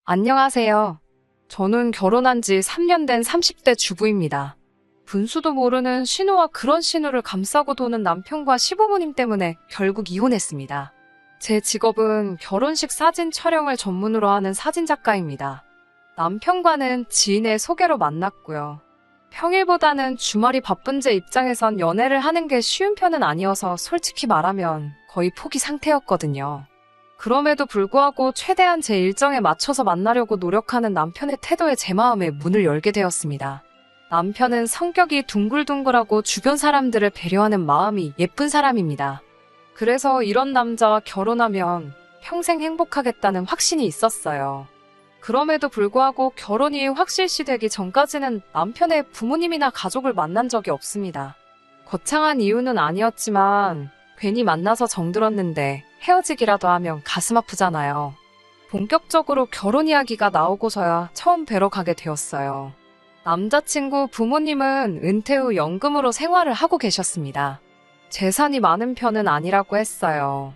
안녕하세요. 저는 결혼한 지 3년 된 30대 주부입니다. 분수도 모르는 신우와 그런 신우를 감싸고 도는 남편과 시부모님 때문에 결국 이혼했습니다. 제 직업은 결혼식 사진 촬영을 전문으로 하는 사진작가입니다. 남편과는 지인의 소개로 만났고요. 평일보다는 주말이 바쁜 제 입장에선 연애를 하는 게 쉬운 편은 아니어서 솔직히 말하면 거의 포기 상태였거든요. 그럼에도 불구하고 최대한 제 일정에 맞춰서 만나려고 노력하는 남편의 태도에 제 마음에 문을 열게 되었습니다. 남편은 성격이 둥글둥글하고 주변 사람들을 배려하는 마음이 예쁜 사람입니다. 그래서 이런 남자와 결혼하면 평생 행복하겠다는 확신이 있었어요. 그럼에도 불구하고 결혼이 확실시 되기 전까지는 남편의 부모님이나 가족을 만난 적이 없습니다. 거창한 이유는 아니었지만 괜히 만나서 정들었는데 헤어지기라도 하면 가슴 아프잖아요. 본격적으로 결혼 이야기가 나오고서야 처음 뵈러 가게 되었어요. 남자친구 부모님은 은퇴 후 연금으로 생활을 하고 계셨습니다. 재산이 많은 편은 아니라고 했어요.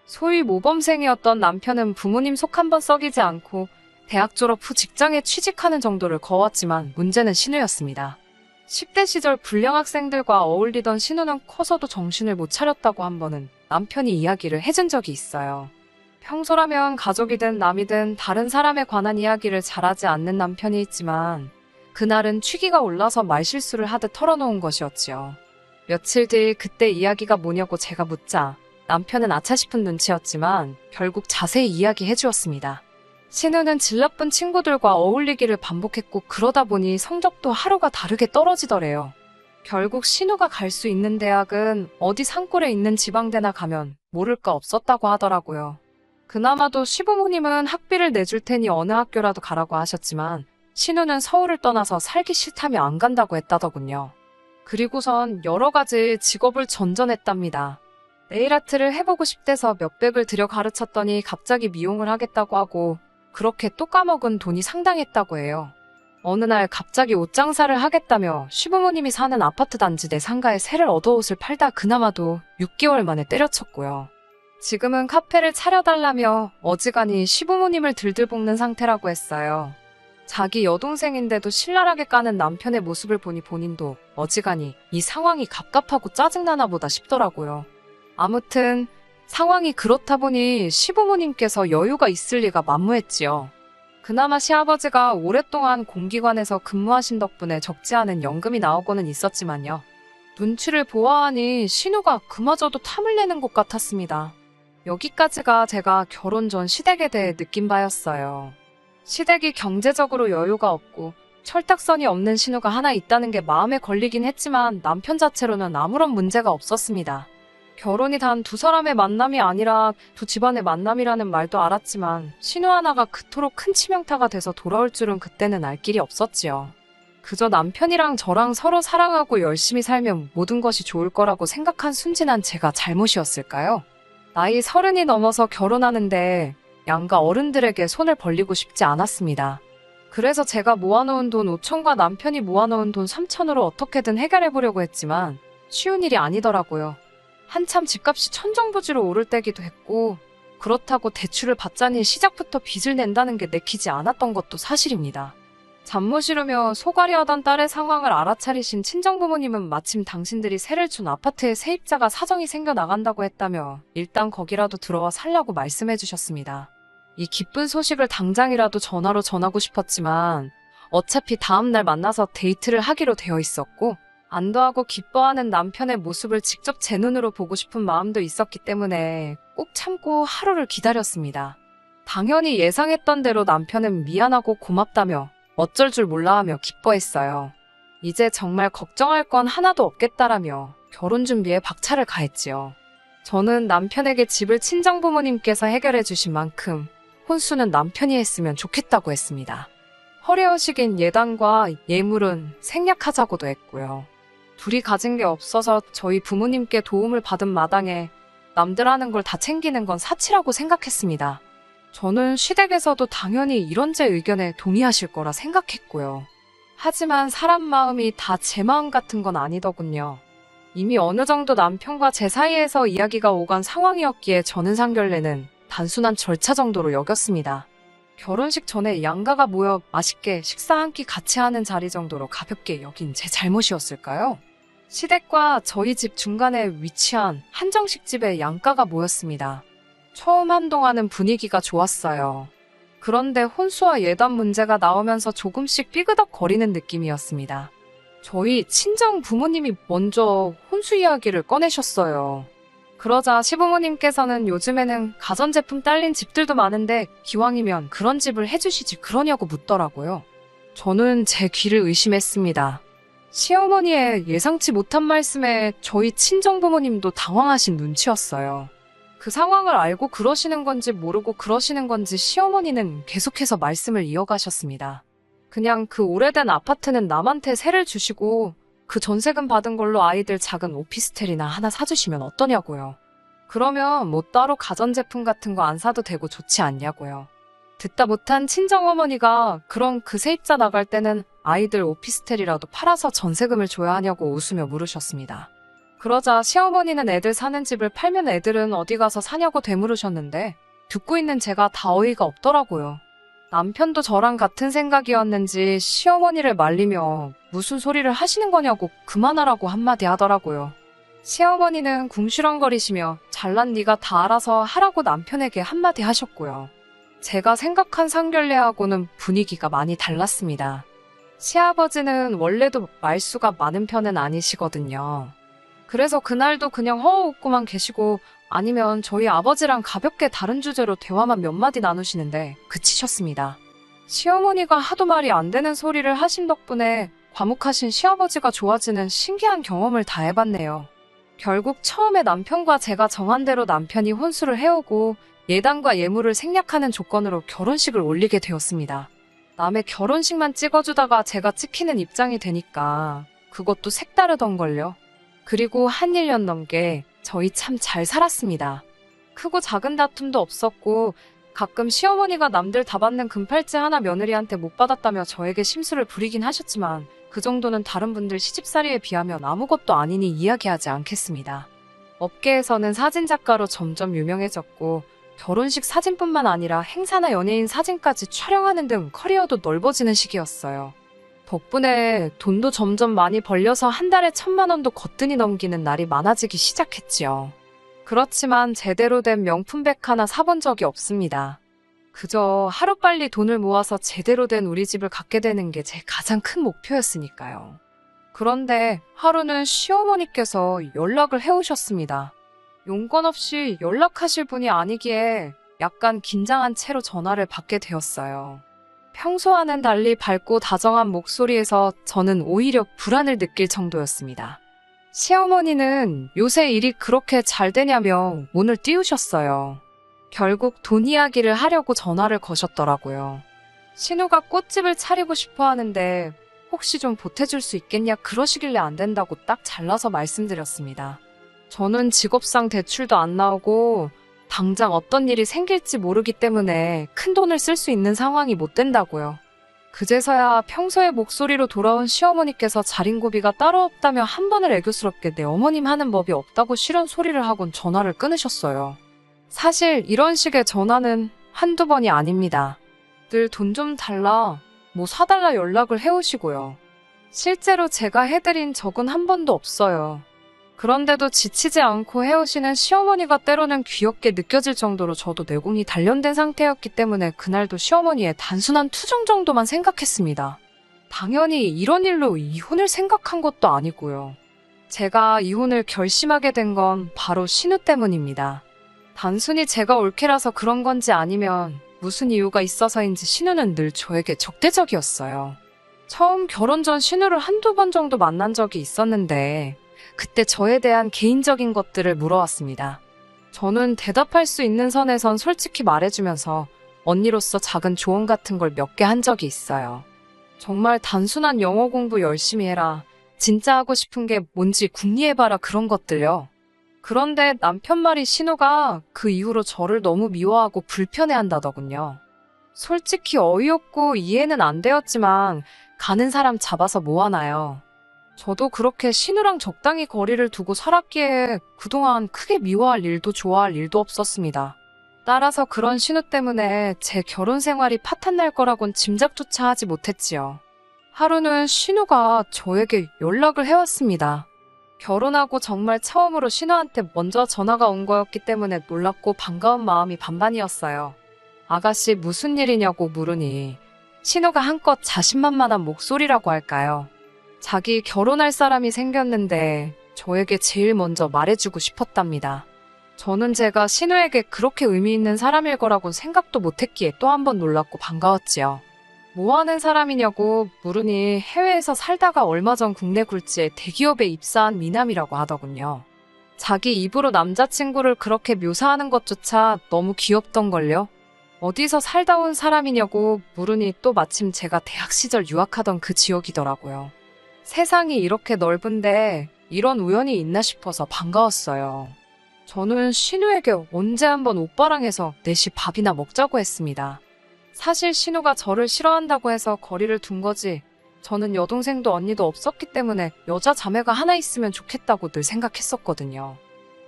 소위 모범생이었던 남편은 부모님 속 한번 썩이지 않고 대학 졸업 후 직장에 취직하는 정도를 거웠지만 문제는 신우였습니다. 10대 시절 불량 학생들과 어울리던 신우는 커서도 정신을 못 차렸다고 한 번은 남편이 이야기를 해준 적이 있어요. 평소라면 가족이든 남이든 다른 사람에 관한 이야기를 잘하지 않는 남편이 있지만 그날은 취기가 올라서 말실수를 하듯 털어놓은 것이었지요. 며칠 뒤 그때 이야기가 뭐냐고 제가 묻자 남편은 아차 싶은 눈치였지만 결국 자세히 이야기해 주었습니다. 신우는 질 나쁜 친구들과 어울리기를 반복했고 그러다 보니 성적도 하루가 다르게 떨어지더래요. 결국 신우가 갈 수 있는 대학은 어디 산골에 있는 지방대나 가면 모를 거 없었다고 하더라고요. 그나마도 시부모님은 학비를 내줄 테니 어느 학교라도 가라고 하셨지만 신우는 서울을 떠나서 살기 싫다며 안 간다고 했다더군요. 그리고선 여러 가지 직업을 전전했답니다. 네일아트를 해보고 싶대서 몇백을 들여 가르쳤더니 갑자기 미용을 하겠다고 하고 그렇게 또 까먹은 돈이 상당했다고 해요. 어느 날 갑자기 옷 장사를 하겠다며 시부모님이 사는 아파트 단지 내 상가에 새를 얻어 옷을 팔다 그나마도 6개월 만에 때려쳤고요. 지금은 카페를 차려달라며 어지간히 시부모님을 들들 볶는 상태라고 했어요. 자기 여동생인데도 신랄하게 까는 남편의 모습을 보니 본인도 어지간히 이 상황이 갑갑하고 짜증나나 보다 싶더라고요. 아무튼 상황이 그렇다 보니 시부모님께서 여유가 있을 리가 만무했지요. 그나마 시아버지가 오랫동안 공기관에서 근무하신 덕분에 적지 않은 연금이 나오고는 있었지만요. 눈치를 보아하니 신우가 그마저도 탐을 내는 것 같았습니다. 여기까지가 제가 결혼 전 시댁에 대해 느낀 바였어요. 시댁이 경제적으로 여유가 없고 철딱선이 없는 신우가 하나 있다는 게 마음에 걸리긴 했지만 남편 자체로는 아무런 문제가 없었습니다. 결혼이 단 두 사람의 만남이 아니라 두 집안의 만남이라는 말도 알았지만 신우 하나가 그토록 큰 치명타가 돼서 돌아올 줄은 그때는 알 길이 없었지요. 그저 남편이랑 저랑 서로 사랑하고 열심히 살면 모든 것이 좋을 거라고 생각한 순진한 제가 잘못이었을까요? 나이 30이 넘어서 결혼하는데 양가 어른들에게 손을 벌리고 싶지 않았습니다. 그래서 제가 모아놓은 돈 5천과 남편이 모아놓은 돈 3천으로 어떻게든 해결해보려고 했지만 쉬운 일이 아니더라고요. 한참 집값이 천정부지로 오를 때기도 했고 그렇다고 대출을 받자니 시작부터 빚을 낸다는 게 내키지 않았던 것도 사실입니다. 잠못 이루며 소갈이하던 딸의 상황을 알아차리신 친정부모님은 마침 당신들이 세를 준 아파트에 세입자가 사정이 생겨나간다고 했다며 일단 거기라도 들어와 살라고 말씀해 주셨습니다. 이 기쁜 소식을 당장이라도 전화로 전하고 싶었지만 어차피 다음날 만나서 데이트를 하기로 되어 있었고 안도하고 기뻐하는 남편의 모습을 직접 제 눈으로 보고 싶은 마음도 있었기 때문에 꼭 참고 하루를 기다렸습니다. 당연히 예상했던 대로 남편은 미안하고 고맙다며 어쩔 줄 몰라 하며 기뻐했어요. 이제 정말 걱정할 건 하나도 없겠다라며 결혼 준비에 박차를 가했지요. 저는 남편에게 집을 친정부모님께서 해결해 주신 만큼 혼수는 남편이 했으면 좋겠다고 했습니다. 허례허식인 예단과 예물은 생략하자고도 했고요. 둘이 가진 게 없어서 저희 부모님께 도움을 받은 마당에 남들 하는 걸 다 챙기는 건 사치라고 생각했습니다. 저는 시댁에서도 당연히 이런 제 의견에 동의하실 거라 생각했고요. 하지만 사람 마음이 다 제 마음 같은 건 아니더군요. 이미 어느 정도 남편과 제 사이에서 이야기가 오간 상황이었기에 저는 상견례는 단순한 절차 정도로 여겼습니다. 결혼식 전에 양가가 모여 맛있게 식사 한 끼 같이 하는 자리 정도로 가볍게 여긴 제 잘못이었을까요? 시댁과 저희 집 중간에 위치한 한정식 집에 양가가 모였습니다. 처음 한동안은 분위기가 좋았어요. 그런데 혼수와 예단 문제가 나오면서 조금씩 삐그덕거리는 느낌이었습니다. 저희 친정 부모님이 먼저 혼수 이야기를 꺼내셨어요. 그러자 시부모님께서는 요즘에는 가전제품 딸린 집들도 많은데 기왕이면 그런 집을 해주시지 그러냐고 묻더라고요. 저는 제 귀를 의심했습니다. 시어머니의 예상치 못한 말씀에 저희 친정부모님도 당황하신 눈치였어요. 그 상황을 알고 그러시는 건지 모르고 그러시는 건지 시어머니는 계속해서 말씀을 이어가셨습니다. 그냥 그 오래된 아파트는 남한테 세를 주시고 그 전세금 받은 걸로 아이들 작은 오피스텔이나 하나 사주시면 어떠냐고요. 그러면 뭐 따로 가전제품 같은 거 안 사도 되고 좋지 않냐고요. 듣다 못한 친정어머니가 그럼 그 세입자 나갈 때는 아이들 오피스텔이라도 팔아서 전세금을 줘야 하냐고 웃으며 물으셨습니다. 그러자 시어머니는 애들 사는 집을 팔면 애들은 어디 가서 사냐고 되물으셨는데 듣고 있는 제가 다 어이가 없더라고요. 남편도 저랑 같은 생각이었는지 시어머니를 말리며 무슨 소리를 하시는 거냐고 그만하라고 한마디 하더라고요. 시어머니는 궁시렁거리시며 잘난 네가 다 알아서 하라고 남편에게 한마디 하셨고요. 제가 생각한 상견례하고는 분위기가 많이 달랐습니다. 시아버지는 원래도 말수가 많은 편은 아니시거든요. 그래서 그날도 그냥 허허 웃고만 계시고 아니면 저희 아버지랑 가볍게 다른 주제로 대화만 몇 마디 나누시는데 그치셨습니다. 시어머니가 하도 말이 안 되는 소리를 하신 덕분에 과묵하신 시아버지가 좋아지는 신기한 경험을 다 해봤네요. 결국 처음에 남편과 제가 정한 대로 남편이 혼수를 해오고 예단과 예물을 생략하는 조건으로 결혼식을 올리게 되었습니다. 남의 결혼식만 찍어주다가 제가 찍히는 입장이 되니까 그것도 색다르던걸요. 그리고 한 1년 넘게 저희 참 잘 살았습니다. 크고 작은 다툼도 없었고 가끔 시어머니가 남들 다 받는 금팔찌 하나 며느리한테 못 받았다며 저에게 심술을 부리긴 하셨지만 그 정도는 다른 분들 시집살이에 비하면 아무것도 아니니 이야기하지 않겠습니다. 업계에서는 사진작가로 점점 유명해졌고 결혼식 사진뿐만 아니라 행사나 연예인 사진까지 촬영하는 등 커리어도 넓어지는 시기였어요. 덕분에 돈도 점점 많이 벌려서 한 달에 1,000만 원도 거뜬히 넘기는 날이 많아지기 시작했지요. 그렇지만 제대로 된 명품백 하나 사본 적이 없습니다. 그저 하루빨리 돈을 모아서 제대로 된 우리 집을 갖게 되는 게 제 가장 큰 목표였으니까요. 그런데 하루는 시어머니께서 연락을 해오셨습니다. 용건 없이 연락하실 분이 아니기에 약간 긴장한 채로 전화를 받게 되었어요. 평소와는 달리 밝고 다정한 목소리에서 저는 오히려 불안을 느낄 정도였습니다. 시어머니는 요새 일이 그렇게 잘 되냐며 문을 띄우셨어요. 결국 돈 이야기를 하려고 전화를 거셨더라고요. 신우가 꽃집을 차리고 싶어 하는데 혹시 좀 보태줄 수 있겠냐 그러시길래 안 된다고 딱 잘라서 말씀드렸습니다. 저는 직업상 대출도 안 나오고 당장 어떤 일이 생길지 모르기 때문에 큰 돈을 쓸 수 있는 상황이 못 된다고요. 그제서야 평소의 목소리로 돌아온 시어머니께서 자린고비가 따로 없다며 한 번을 애교스럽게 내 어머님 하는 법이 없다고 싫은 소리를 하곤 전화를 끊으셨어요. 사실 이런 식의 전화는 한두 번이 아닙니다. 늘 돈 좀 달라, 뭐 사달라 연락을 해오시고요. 실제로 제가 해드린 적은 한 번도 없어요. 그런데도 지치지 않고 해오시는 시어머니가 때로는 귀엽게 느껴질 정도로 저도 내공이 단련된 상태였기 때문에 그날도 시어머니의 단순한 투정 정도만 생각했습니다. 당연히 이런 일로 이혼을 생각한 것도 아니고요. 제가 이혼을 결심하게 된 건 바로 신우 때문입니다. 단순히 제가 올케라서 그런 건지 아니면 무슨 이유가 있어서인지 신우는 늘 저에게 적대적이었어요. 처음 결혼 전 신우를 한두 번 정도 만난 적이 있었는데 그때 저에 대한 개인적인 것들을 물어왔습니다. 저는 대답할 수 있는 선에선 솔직히 말해주면서 언니로서 작은 조언 같은 걸 몇 개 한 적이 있어요. 정말 단순한 영어 공부 열심히 해라. 진짜 하고 싶은 게 뭔지 궁리해봐라 그런 것들요. 그런데 남편 말이 신우가 그 이후로 저를 너무 미워하고 불편해한다더군요. 솔직히 어이없고 이해는 안 되었지만 가는 사람 잡아서 뭐하나요. 저도 그렇게 신우랑 적당히 거리를 두고 살았기에 그동안 크게 미워할 일도 좋아할 일도 없었습니다. 따라서 그런 신우 때문에 제 결혼 생활이 파탄날 거라곤 짐작조차 하지 못했지요. 하루는 신우가 저에게 연락을 해왔습니다. 결혼하고 정말 처음으로 신우한테 먼저 전화가 온 거였기 때문에 놀랍고 반가운 마음이 반반이었어요. 아가씨 무슨 일이냐고 물으니 신우가 한껏 자신만만한 목소리라고 할까요? 자기 결혼할 사람이 생겼는데 저에게 제일 먼저 말해주고 싶었답니다. 저는 제가 신우에게 그렇게 의미 있는 사람일 거라고 생각도 못했기에 또 한 번 놀랍고 반가웠지요. 뭐 하는 사람이냐고 물으니 해외에서 살다가 얼마 전 국내 굴지에 대기업에 입사한 미남이라고 하더군요. 자기 입으로 남자친구를 그렇게 묘사하는 것조차 너무 귀엽던걸요. 어디서 살다 온 사람이냐고 물으니 또 마침 제가 대학 시절 유학하던 그 지역이더라고요. 세상이 이렇게 넓은데 이런 우연이 있나 싶어서 반가웠어요. 저는 신우에게 언제 한번 오빠랑 해서 넷이 밥이나 먹자고 했습니다. 사실 신우가 저를 싫어한다고 해서 거리를 둔 거지, 저는 여동생도 언니도 없었기 때문에 여자 자매가 하나 있으면 좋겠다고 늘 생각했었거든요.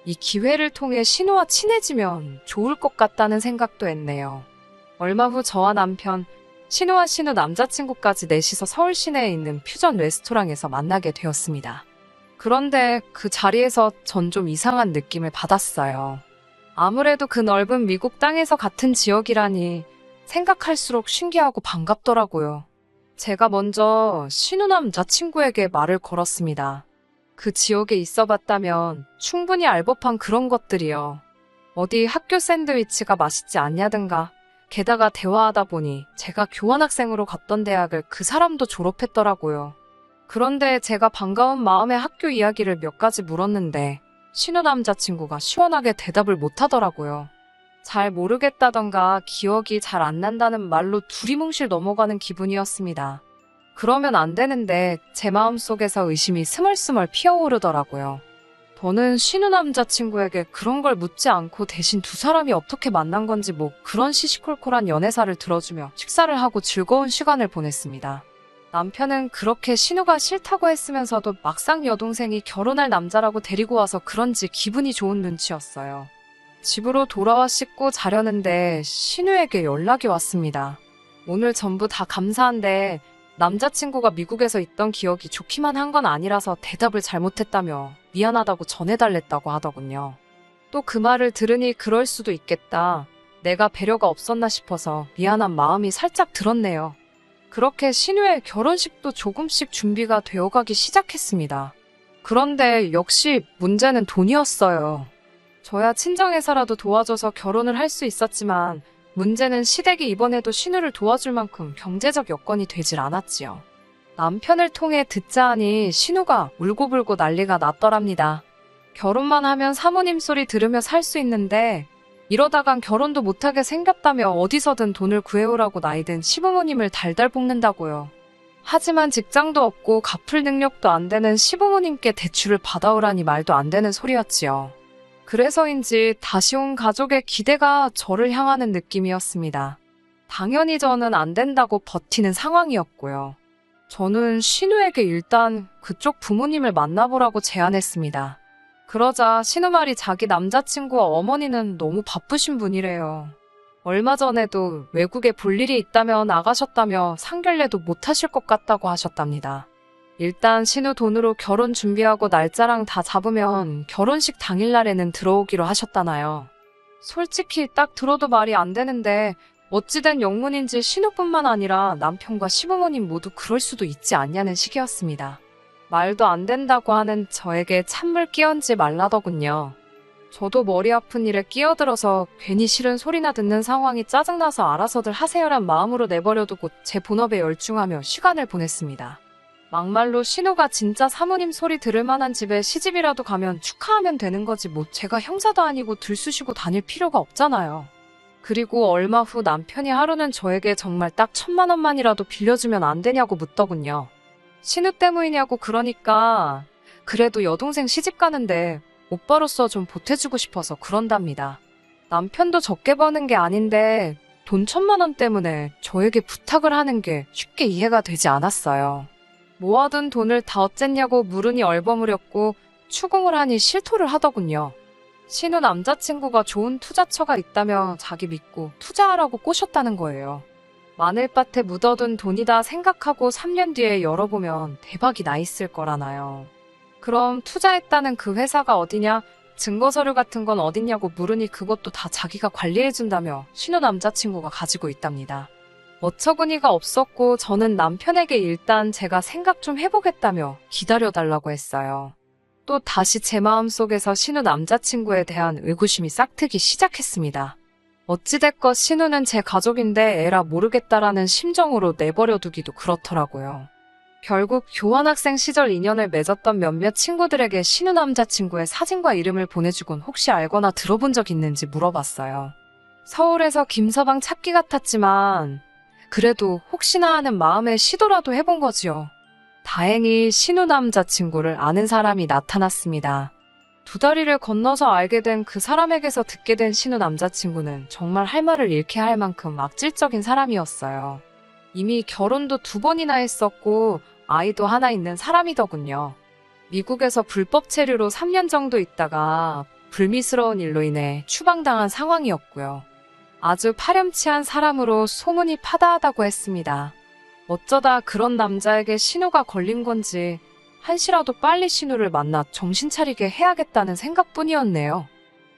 이 기회를 통해 신우와 친해지면 좋을 것 같다는 생각도 했네요. 얼마 후 저와 남편, 신우와 신우 남자친구까지 넷이서 서울 시내에 있는 퓨전 레스토랑에서 만나게 되었습니다. 그런데 그 자리에서 전 좀 이상한 느낌을 받았어요. 아무래도 그 넓은 미국 땅에서 같은 지역이라니 생각할수록 신기하고 반갑더라고요. 제가 먼저 신우 남자친구에게 말을 걸었습니다. 그 지역에 있어 봤다면 충분히 알 법한 그런 것들이요. 어디 학교 샌드위치가 맛있지 않냐든가. 게다가 대화하다 보니 제가 교환학생으로 갔던 대학을 그 사람도 졸업했더라고요. 그런데 제가 반가운 마음에 학교 이야기를 몇 가지 물었는데 신우 남자친구가 시원하게 대답을 못하더라고요. 잘 모르겠다던가 기억이 잘 안 난다는 말로 두리뭉실 넘어가는 기분이었습니다. 그러면 안 되는데 제 마음속에서 의심이 스멀스멀 피어오르더라고요. 저는 신우 남자친구에게 그런 걸 묻지 않고 대신 두 사람이 어떻게 만난 건지 뭐 그런 시시콜콜한 연애사를 들어주며 식사를 하고 즐거운 시간을 보냈습니다. 남편은 그렇게 신우가 싫다고 했으면서도 막상 여동생이 결혼할 남자라고 데리고 와서 그런지 기분이 좋은 눈치였어요. 집으로 돌아와 씻고 자려는데 신우에게 연락이 왔습니다. 오늘 전부 다 감사한데 남자친구가 미국에서 있던 기억이 좋기만 한 건 아니라서 대답을 잘못했다며 미안하다고 전해달랬다고 하더군요. 또 그 말을 들으니 그럴 수도 있겠다. 내가 배려가 없었나 싶어서 미안한 마음이 살짝 들었네요. 그렇게 신우의 결혼식도 조금씩 준비가 되어가기 시작했습니다. 그런데 역시 문제는 돈이었어요. 저야 친정에서라도 도와줘서 결혼을 할 수 있었지만 문제는 시댁이 이번에도 신우를 도와줄 만큼 경제적 여건이 되질 않았지요. 남편을 통해 듣자 하니 신우가 울고불고 난리가 났더랍니다. 결혼만 하면 사모님 소리 들으며 살 수 있는데 이러다간 결혼도 못하게 생겼다며 어디서든 돈을 구해오라고 나이든 시부모님을 달달 볶는다고요. 하지만 직장도 없고 갚을 능력도 안 되는 시부모님께 대출을 받아오라니 말도 안 되는 소리였지요. 그래서인지 다시 온 가족의 기대가 저를 향하는 느낌이었습니다. 당연히 저는 안 된다고 버티는 상황이었고요. 저는 신우에게 일단 그쪽 부모님을 만나보라고 제안했습니다. 그러자 신우 말이 자기 남자친구와 어머니는 너무 바쁘신 분이래요. 얼마 전에도 외국에 볼 일이 있다며 나가셨다며 상견례도 못 하실 것 같다고 하셨답니다. 일단 신우 돈으로 결혼 준비하고 날짜랑 다 잡으면 결혼식 당일날에는 들어오기로 하셨다나요. 솔직히 딱 들어도 말이 안 되는데 어찌된 영문인지 신우뿐만 아니라 남편과 시부모님 모두 그럴 수도 있지 않냐는 식이었습니다. 말도 안 된다고 하는 저에게 찬물 끼얹지 말라더군요. 저도 머리 아픈 일에 끼어들어서 괜히 싫은 소리나 듣는 상황이 짜증나서 알아서들 하세요란 마음으로 내버려두고 제 본업에 열중하며 시간을 보냈습니다. 막말로 신우가 진짜 사모님 소리 들을 만한 집에 시집이라도 가면 축하하면 되는 거지 뭐 제가 형사도 아니고 들쑤시고 다닐 필요가 없잖아요. 그리고 얼마 후 남편이 하루는 저에게 정말 딱 1,000만 원만이라도 빌려주면 안 되냐고 묻더군요. 신우 때문이냐고 그러니까 그래도 여동생 시집 가는데 오빠로서 좀 보태주고 싶어서 그런답니다. 남편도 적게 버는 게 아닌데 돈 1,000만 원 때문에 저에게 부탁을 하는 게 쉽게 이해가 되지 않았어요. 모아둔 돈을 다 어쨌냐고 물으니 얼버무렸고 추궁을 하니 실토를 하더군요. 신우 남자친구가 좋은 투자처가 있다며 자기 믿고 투자하라고 꼬셨다는 거예요. 마늘밭에 묻어둔 돈이다 생각하고 3년 뒤에 열어보면 대박이 나 있을 거라나요. 그럼 투자했다는 그 회사가 어디냐? 증거서류 같은 건 어딨냐고 물으니 그것도 다 자기가 관리해준다며 신우 남자친구가 가지고 있답니다. 어처구니가 없었고 저는 남편에게 일단 제가 생각 좀 해보겠다며 기다려달라고 했어요. 또 다시 제 마음속에서 신우 남자친구에 대한 의구심이 싹트기 시작했습니다. 어찌됐건 신우는 제 가족인데 에라 모르겠다라는 심정으로 내버려두기도 그렇더라고요. 결국 교환학생 시절 인연을 맺었던 몇몇 친구들에게 신우 남자친구의 사진과 이름을 보내주곤 혹시 알거나 들어본 적 있는지 물어봤어요. 서울에서 김서방 찾기 같았지만 그래도 혹시나 하는 마음에 시도라도 해본 거지요. 다행히 신우 남자친구를 아는 사람이 나타났습니다. 2다리를 건너서 알게 된 그 사람에게서 듣게 된 신우 남자친구는 정말 할 말을 잃게 할 만큼 악질적인 사람이었어요. 이미 결혼도 2번이나 했었고 아이도 하나 있는 사람이더군요. 미국에서 불법 체류로 3년 정도 있다가 불미스러운 일로 인해 추방당한 상황이었고요. 아주 파렴치한 사람으로 소문이 파다하다고 했습니다. 어쩌다 그런 남자에게 신우가 걸린 건지 한시라도 빨리 신우를 만나 정신 차리게 해야겠다는 생각뿐이었네요.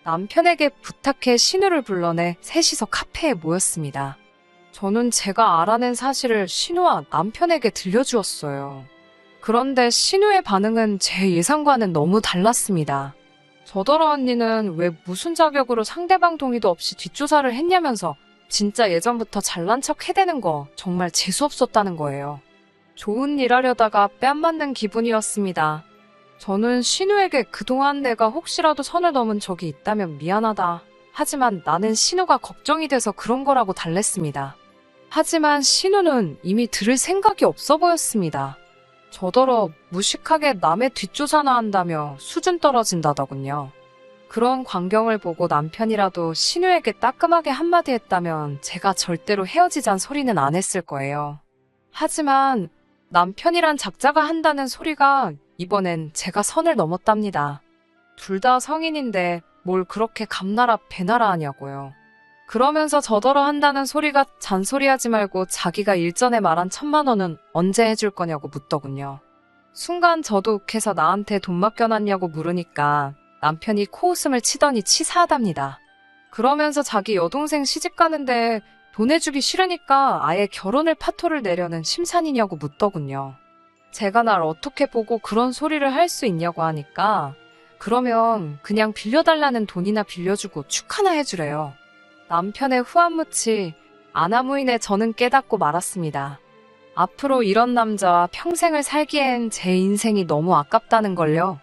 남편에게 부탁해 신우를 불러내 셋이서 카페에 모였습니다. 저는 제가 알아낸 사실을 신우와 남편에게 들려주었어요. 그런데 신우의 반응은 제 예상과는 너무 달랐습니다. 저더러 언니는 왜 무슨 자격으로 상대방 동의도 없이 뒷조사를 했냐면서 진짜 예전부터 잘난 척 해대는 거 정말 재수없었다는 거예요. 좋은 일 하려다가 뺨 맞는 기분이었습니다. 저는 신우에게 그동안 내가 혹시라도 선을 넘은 적이 있다면 미안하다. 하지만 나는 신우가 걱정이 돼서 그런 거라고 달랬습니다. 하지만 신우는 이미 들을 생각이 없어 보였습니다. 저더러 무식하게 남의 뒷조사나 한다며 수준 떨어진다더군요. 그런 광경을 보고 남편이라도 신우에게 따끔하게 한마디 했다면 제가 절대로 헤어지잔 소리는 안 했을 거예요. 하지만 남편이란 작자가 한다는 소리가 이번엔 제가 선을 넘었답니다. 둘 다 성인인데 뭘 그렇게 감나라 배나라 하냐고요. 그러면서 저더러 한다는 소리가 잔소리하지 말고 자기가 일전에 말한 1,000만 원은 언제 해줄 거냐고 묻더군요. 순간 저도 욱해서 나한테 돈 맡겨놨냐고 물으니까 남편이 코웃음을 치더니 치사하답니다. 그러면서 자기 여동생 시집 가는데 돈 해주기 싫으니까 아예 결혼을 파토를 내려는 심산이냐고 묻더군요. 제가 날 어떻게 보고 그런 소리를 할 수 있냐고 하니까 그러면 그냥 빌려달라는 돈이나 빌려주고 축하나 해주래요. 남편의 후한무치 아나무인에 저는 깨닫고 말았습니다. 앞으로 이런 남자와 평생을 살기엔 제 인생이 너무 아깝다는 걸요.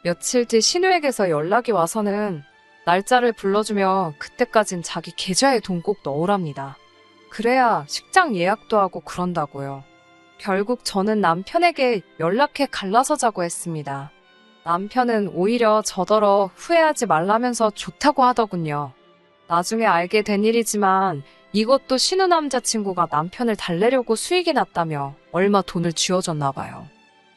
며칠 뒤 신우에게서 연락이 와서는 날짜를 불러주며 그때까진 자기 계좌에 돈 꼭 넣으랍니다. 그래야 식장 예약도 하고 그런다고요. 결국 저는 남편에게 연락해 갈라서 자고 했습니다. 남편은 오히려 저더러 후회하지 말라면서 좋다고 하더군요. 나중에 알게 된 일이지만 이것도 신우 남자친구가 남편을 달래려고 수익이 났다며 얼마 돈을 쥐어줬나 봐요.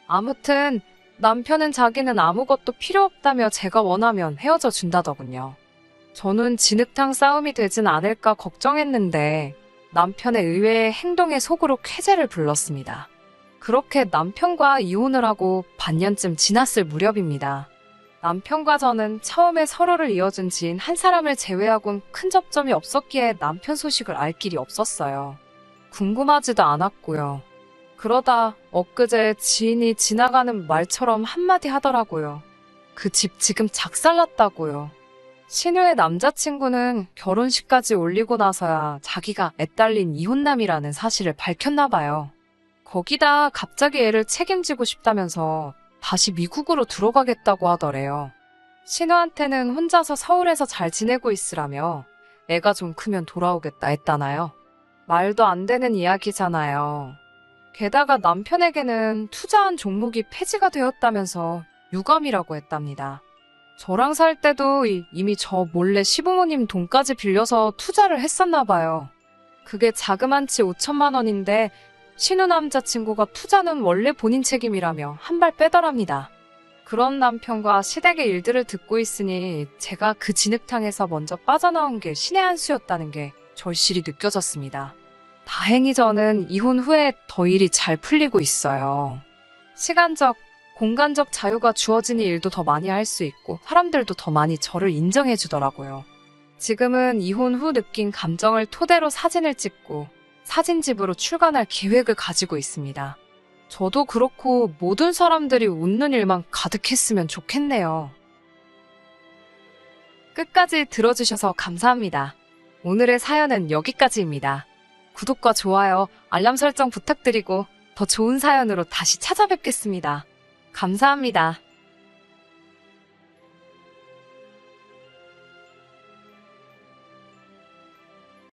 아무튼 남편은 자기는 아무것도 필요 없다며 제가 원하면 헤어져 준다더군요. 저는 진흙탕 싸움이 되진 않을까 걱정했는데 남편의 의외의 행동에 속으로 쾌재를 불렀습니다. 그렇게 남편과 이혼을 하고 반년쯤 지났을 무렵입니다. 남편과 저는 처음에 서로를 이어준 지인 한 사람을 제외하곤 큰 접점이 없었기에 남편 소식을 알 길이 없었어요. 궁금하지도 않았고요. 그러다 엊그제 지인이 지나가는 말처럼 한마디 하더라고요. 그 집 지금 작살났다고요. 신우의 남자친구는 결혼식까지 올리고 나서야 자기가 애딸린 이혼남이라는 사실을 밝혔나 봐요. 거기다 갑자기 애를 책임지고 싶다면서 다시 미국으로 들어가겠다고 하더래요. 신우한테는 혼자서 서울에서 잘 지내고 있으라며 애가 좀 크면 돌아오겠다 했다나요? 말도 안 되는 이야기잖아요. 게다가 남편에게는 투자한 종목이 폐지가 되었다면서 유감이라고 했답니다. 저랑 살 때도 이미 저 몰래 시부모님 돈까지 빌려서 투자를 했었나 봐요. 그게 자그만치 5천만 원인데 신우 남자친구가 투자는 원래 본인 책임이라며 한 발 빼더랍니다. 그런 남편과 시댁의 일들을 듣고 있으니 제가 그 진흙탕에서 먼저 빠져나온 게 신의 한 수였다는 게 절실히 느껴졌습니다. 다행히 저는 이혼 후에 더 일이 잘 풀리고 있어요. 시간적, 공간적 자유가 주어지니 일도 더 많이 할 수 있고 사람들도 더 많이 저를 인정해 주더라고요. 지금은 이혼 후 느낀 감정을 토대로 사진을 찍고 사진집으로 출간할 계획을 가지고 있습니다. 저도 그렇고 모든 사람들이 웃는 일만 가득했으면 좋겠네요. 끝까지 들어주셔서 감사합니다. 오늘의 사연은 여기까지입니다. 구독과 좋아요, 알람 설정 부탁드리고 더 좋은 사연으로 다시 찾아뵙겠습니다. 감사합니다.